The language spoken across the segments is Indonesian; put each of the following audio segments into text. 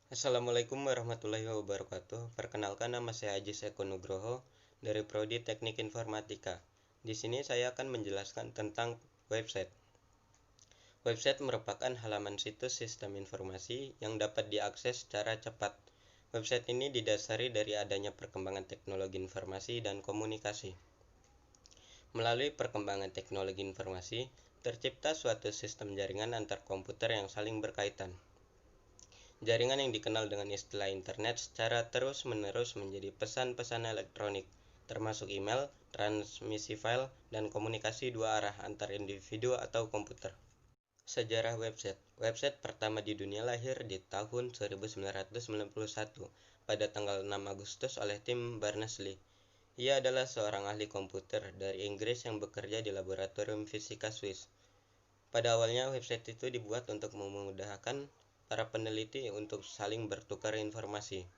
Assalamualaikum warahmatullahi wabarakatuh. Perkenalkan, nama saya Ajis Eko Nugroho dari Prodi Teknik Informatika. Di sini saya akan menjelaskan tentang website. Website merupakan halaman situs sistem informasi yang dapat diakses secara cepat. Website ini didasari dari adanya perkembangan teknologi informasi dan komunikasi. Melalui perkembangan teknologi informasi, tercipta suatu sistem jaringan antar komputer yang saling berkaitan. Jaringan yang dikenal dengan istilah internet secara terus-menerus menjadi pesan-pesan elektronik, termasuk email, transmisi file, dan komunikasi dua arah antar individu atau komputer. Sejarah website. Website pertama di dunia lahir di tahun 1991 pada tanggal 6 Agustus oleh Tim Berners-Lee. Ia adalah seorang ahli komputer dari Inggris yang bekerja di laboratorium fisika Swiss. Pada awalnya, website itu dibuat untuk memudahkan para peneliti untuk saling bertukar informasi.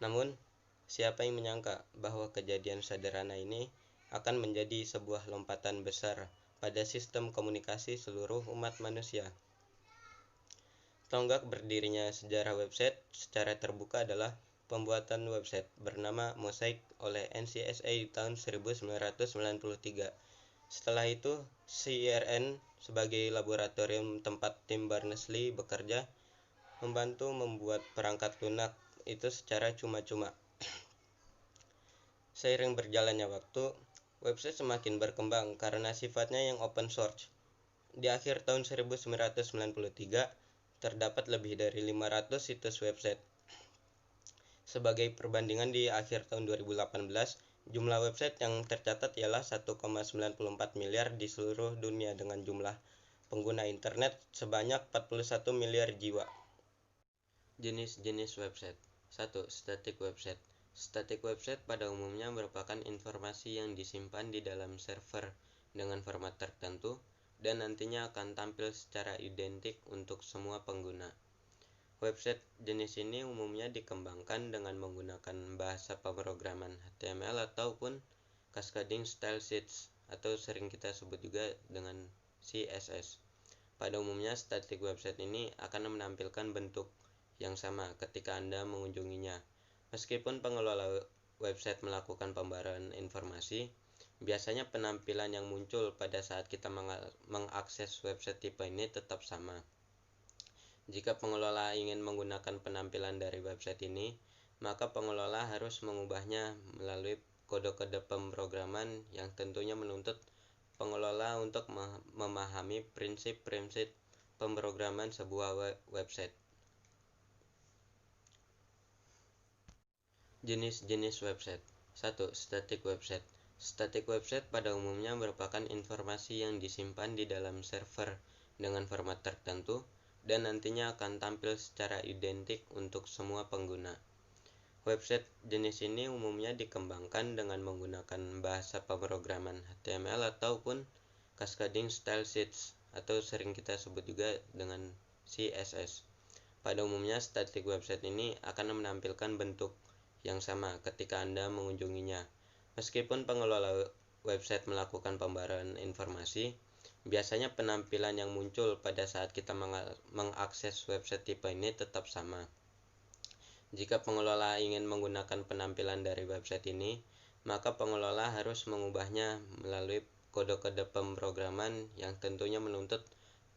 Namun, siapa yang menyangka bahwa kejadian sederhana ini akan menjadi sebuah lompatan besar pada sistem komunikasi seluruh umat manusia. Tonggak berdirinya sejarah website secara terbuka adalah pembuatan website bernama Mosaic oleh NCSA di tahun 1993. Setelah itu, CERN sebagai laboratorium tempat Tim Berners-Lee bekerja, membantu membuat perangkat lunak itu secara cuma-cuma. Seiring berjalannya waktu, website semakin berkembang karena sifatnya yang open source. Di akhir tahun 1993, terdapat lebih dari 500 situs website. Sebagai perbandingan, di akhir tahun 2018, jumlah website yang tercatat ialah 1,94 miliar di seluruh dunia dengan jumlah pengguna internet sebanyak 41 miliar jiwa. Jenis-jenis website. 1. Static website. Static website pada umumnya merupakan informasi yang disimpan di dalam server dengan format tertentu dan nantinya akan tampil secara identik untuk semua pengguna. Website jenis ini umumnya dikembangkan dengan menggunakan bahasa pemrograman HTML ataupun Cascading Style Sheets atau sering kita sebut juga dengan CSS. Pada umumnya, static website ini akan menampilkan bentuk yang sama ketika Anda mengunjunginya. Meskipun pengelola website melakukan pembaruan informasi, biasanya penampilan yang muncul pada saat kita mengakses website tipe ini tetap sama. Jika pengelola ingin menggunakan penampilan dari website ini, maka pengelola harus mengubahnya melalui kode-kode pemrograman yang tentunya menuntut pengelola untuk memahami prinsip-prinsip pemrograman sebuah website. Jenis-jenis website. 1. Static website. Static website pada umumnya merupakan informasi yang disimpan di dalam server dengan format tertentu dan nantinya akan tampil secara identik untuk semua pengguna. Website jenis ini umumnya dikembangkan dengan menggunakan bahasa pemrograman HTML ataupun Cascading Style Sheets atau sering kita sebut juga dengan CSS. Pada umumnya, static website ini akan menampilkan bentuk yang sama ketika Anda mengunjunginya. Meskipun pengelola website melakukan pembaruan informasi, biasanya penampilan yang muncul pada saat kita mengakses website tipe ini tetap sama. Jika pengelola ingin menggunakan penampilan dari website ini, maka pengelola harus mengubahnya melalui kode-kode pemrograman yang tentunya menuntut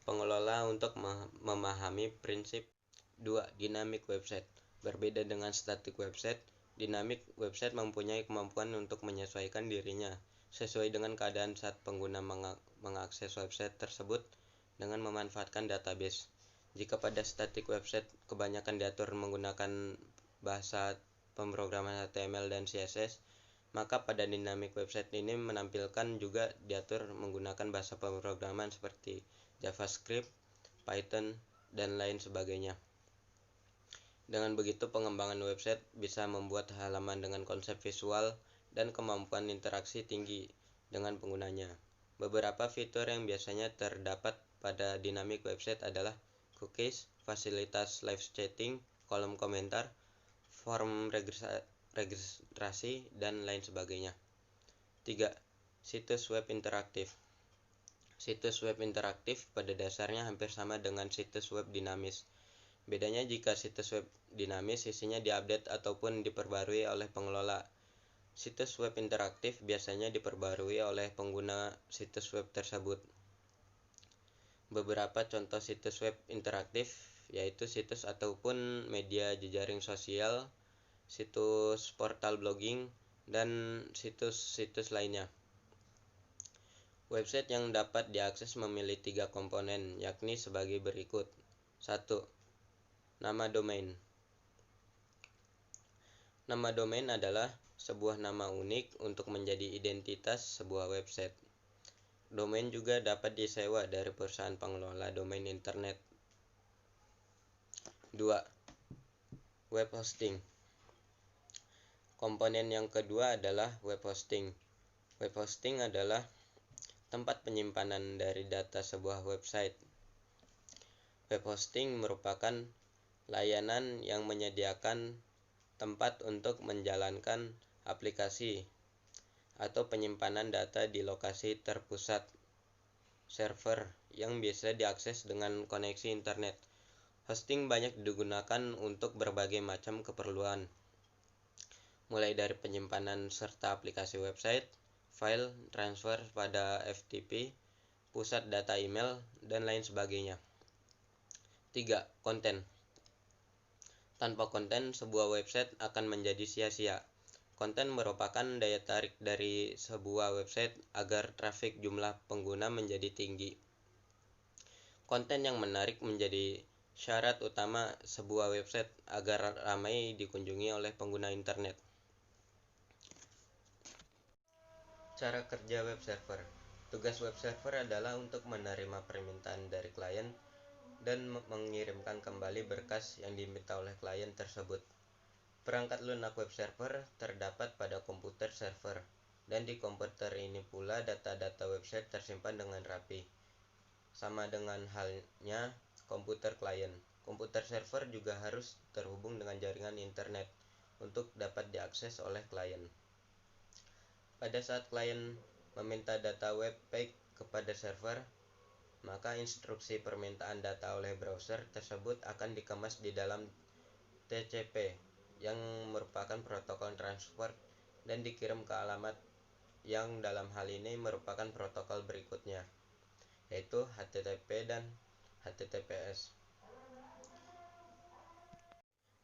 pengelola untuk memahami prinsip. 2. Dynamic website. Berbeda dengan static website, dynamic website mempunyai kemampuan untuk menyesuaikan dirinya sesuai dengan keadaan saat pengguna mengakses website tersebut dengan memanfaatkan database. Jika pada static website kebanyakan diatur menggunakan bahasa pemrograman HTML dan CSS, maka pada dynamic website ini menampilkan juga diatur menggunakan bahasa pemrograman seperti JavaScript, Python, dan lain sebagainya. Dengan begitu, pengembangan website bisa membuat halaman dengan konsep visual dan kemampuan interaksi tinggi dengan penggunanya. Beberapa fitur yang biasanya terdapat pada dynamic website adalah cookies, fasilitas live chatting, kolom komentar, form registrasi, dan lain sebagainya. 3. Situs web interaktif. Situs web interaktif pada dasarnya hampir sama dengan situs web dinamis. Bedanya jika situs web dinamis, isinya diupdate ataupun diperbarui oleh pengelola. Situs web interaktif biasanya diperbarui oleh pengguna situs web tersebut. Beberapa contoh situs web interaktif yaitu situs ataupun media jejaring sosial, situs portal blogging, dan situs-situs lainnya. Website yang dapat diakses memiliki 3 komponen, yakni sebagai berikut. 1. Nama domain. Nama domain adalah sebuah nama unik untuk menjadi identitas sebuah website. Domain juga dapat disewa dari perusahaan pengelola domain internet. 2. Web hosting. Komponen yang kedua adalah web hosting. Web hosting adalah tempat penyimpanan dari data sebuah website. Web hosting merupakan layanan yang menyediakan tempat untuk menjalankan aplikasi atau penyimpanan data di lokasi terpusat, server yang bisa diakses dengan koneksi internet. Hosting banyak digunakan untuk berbagai macam keperluan, mulai dari penyimpanan serta aplikasi website, file transfer pada FTP, pusat data email, dan lain sebagainya. 3. Konten. Tanpa konten, sebuah website akan menjadi sia-sia. Konten merupakan daya tarik dari sebuah website agar trafik jumlah pengguna menjadi tinggi. Konten yang menarik menjadi syarat utama sebuah website agar ramai dikunjungi oleh pengguna internet. Cara kerja web server. Tugas web server adalah untuk menerima permintaan dari klien dan mengirimkan kembali berkas yang diminta oleh klien tersebut. Perangkat lunak web server terdapat pada komputer server, dan di komputer ini pula data-data website tersimpan dengan rapi. Sama dengan halnya komputer klien, komputer server juga harus terhubung dengan jaringan internet untuk dapat diakses oleh klien. Pada saat klien meminta data web page kepada server, maka instruksi permintaan data oleh browser tersebut akan dikemas di dalam TCP yang merupakan protokol transfer dan dikirim ke alamat yang dalam hal ini merupakan protokol berikutnya, yaitu HTTP dan HTTPS.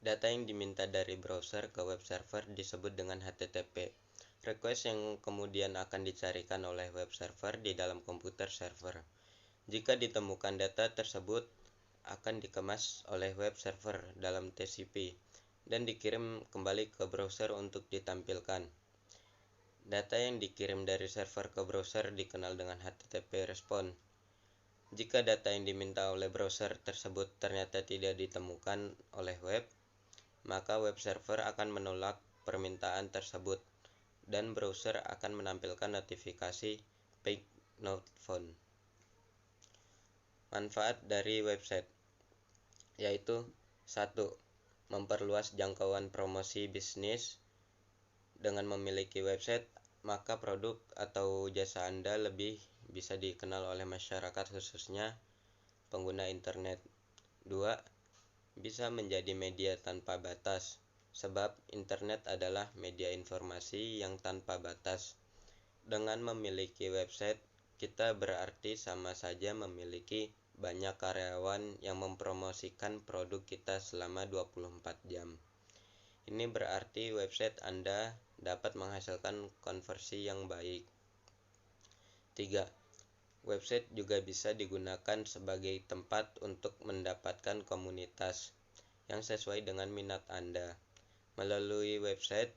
Data yang diminta dari browser ke web server disebut dengan HTTP. Request yang kemudian akan dicarikan oleh web server di dalam komputer server. Jika ditemukan data tersebut akan dikemas oleh web server dalam TCP dan dikirim kembali ke browser untuk ditampilkan. Data yang dikirim dari server ke browser dikenal dengan HTTP response. Jika data yang diminta oleh browser tersebut ternyata tidak ditemukan oleh web, maka web server akan menolak permintaan tersebut dan browser akan menampilkan notifikasi page not found. Manfaat dari website yaitu 1. Memperluas jangkauan promosi bisnis. Dengan memiliki website, maka produk atau jasa Anda lebih bisa dikenal oleh masyarakat, khususnya pengguna internet. 2. Bisa menjadi media tanpa batas, sebab internet adalah media informasi yang tanpa batas. Dengan memiliki website, kita berarti sama saja memiliki banyak karyawan yang mempromosikan produk kita selama 24 jam. Ini berarti website Anda dapat menghasilkan konversi yang baik. 3. Website juga bisa digunakan sebagai tempat untuk mendapatkan komunitas yang sesuai dengan minat Anda. Melalui website,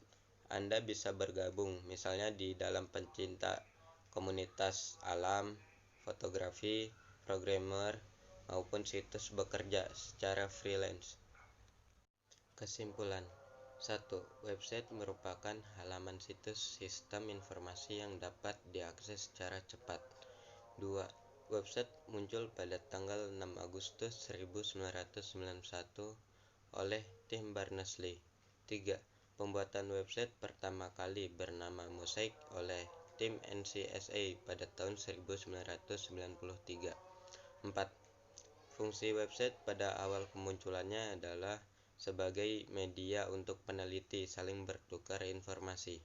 Anda bisa bergabung, misalnya di dalam pencinta komunitas alam, fotografi, programmer, maupun situs bekerja secara freelance. Kesimpulan. 1. Website merupakan halaman situs sistem informasi yang dapat diakses secara cepat. 2. Website muncul pada tanggal 6 Agustus 1991 oleh Tim Berners-Lee. 3. Pembuatan website pertama kali bernama Mosaic oleh tim NCSA pada tahun 1993. 4. Fungsi website pada awal kemunculannya adalah sebagai media untuk peneliti saling bertukar informasi.